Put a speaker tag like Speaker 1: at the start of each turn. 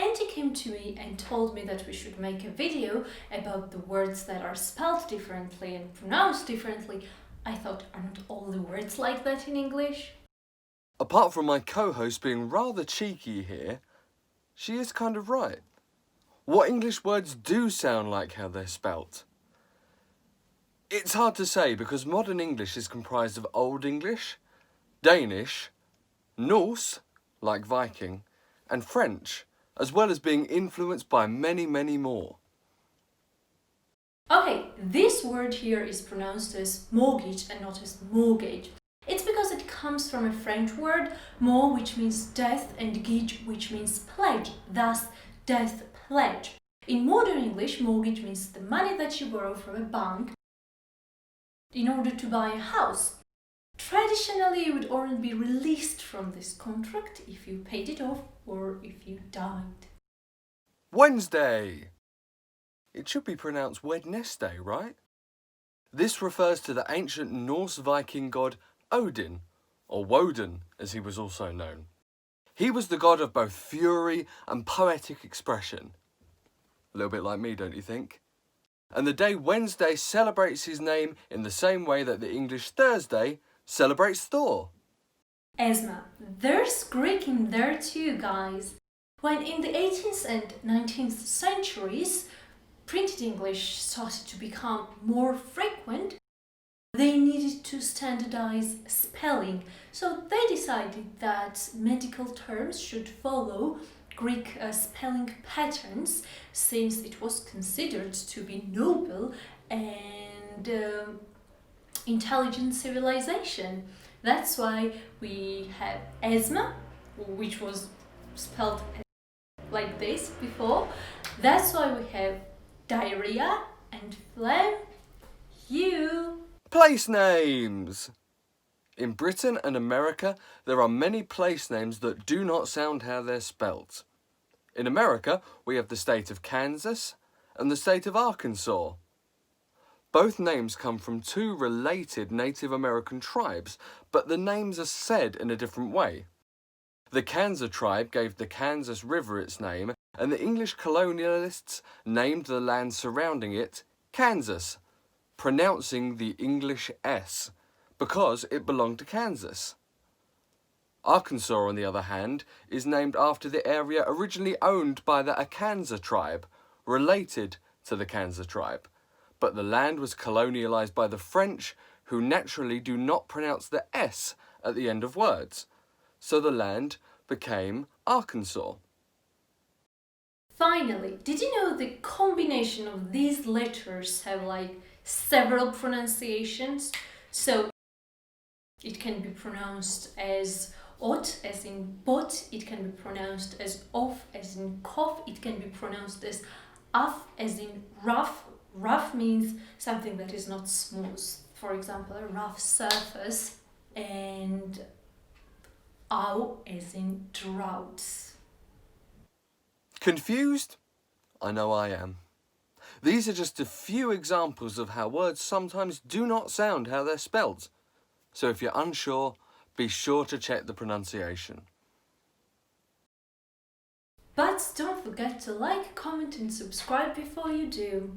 Speaker 1: Andy came to me and told me that we should make a video about the words that are spelled differently and pronounced differently. I thought, aren't all the words like that in English?
Speaker 2: Apart from my co-host being rather cheeky here, she is kind of right. What English words do sound like how they're spelt? It's hard to say because modern English is comprised of Old English, Danish, Norse, like Viking, and French, as well as being influenced by many, many more.
Speaker 1: Okay, this word here is pronounced as mortgage and not as mortgage. It's because it comes from a French word, mort, which means death, and gage, which means pledge, thus death pledge. In modern English, mortgage means the money that you borrow from a bank in order to buy a house. Traditionally, you would only be released from this contract if you paid it off or if you died.
Speaker 2: Wednesday! It should be pronounced Wednesday, right? This refers to the ancient Norse Viking god Odin, or Woden as he was also known. He was the god of both fury and poetic expression. A little bit like me, don't you think? And the day Wednesday celebrates his name in the same way that the English Thursday celebrates Thor.
Speaker 1: Esma, there's Greek in there too, guys. When in the 18th and 19th centuries, printed English started to become more frequent, they needed to standardize spelling. So they decided that medical terms should follow Greek spelling patterns, since it was considered to be noble and intelligent civilization. That's why we have asthma, which was spelled like this before. That's why we have diarrhea and phlegm.
Speaker 2: Place names! In Britain and America, there are many place names that do not sound how they're spelt. In America, we have the state of Kansas and the state of Arkansas. Both names come from two related Native American tribes, but the names are said in a different way. The Kansas tribe gave the Kansas River its name, and the English colonialists named the land surrounding it Kansas, pronouncing the English S, because it belonged to Kansas. Arkansas, on the other hand, is named after the area originally owned by the Arkansas tribe, related to the Kansas tribe. But the land was colonialised by the French, who naturally do not pronounce the S at the end of words. So the land became Arkansas.
Speaker 1: Finally, did you know the combination of these letters have several pronunciations? So it can be pronounced as ot, as in bot, it can be pronounced as off, as in cough, it can be pronounced as af, as in rough. Rough means something that is not smooth, for example, a rough surface, and ow, as in droughts.
Speaker 2: Confused? I know I am. These are just a few examples of how words sometimes do not sound how they're spelt. So if you're unsure, be sure to check the pronunciation.
Speaker 1: But don't forget to like, comment and subscribe before you do.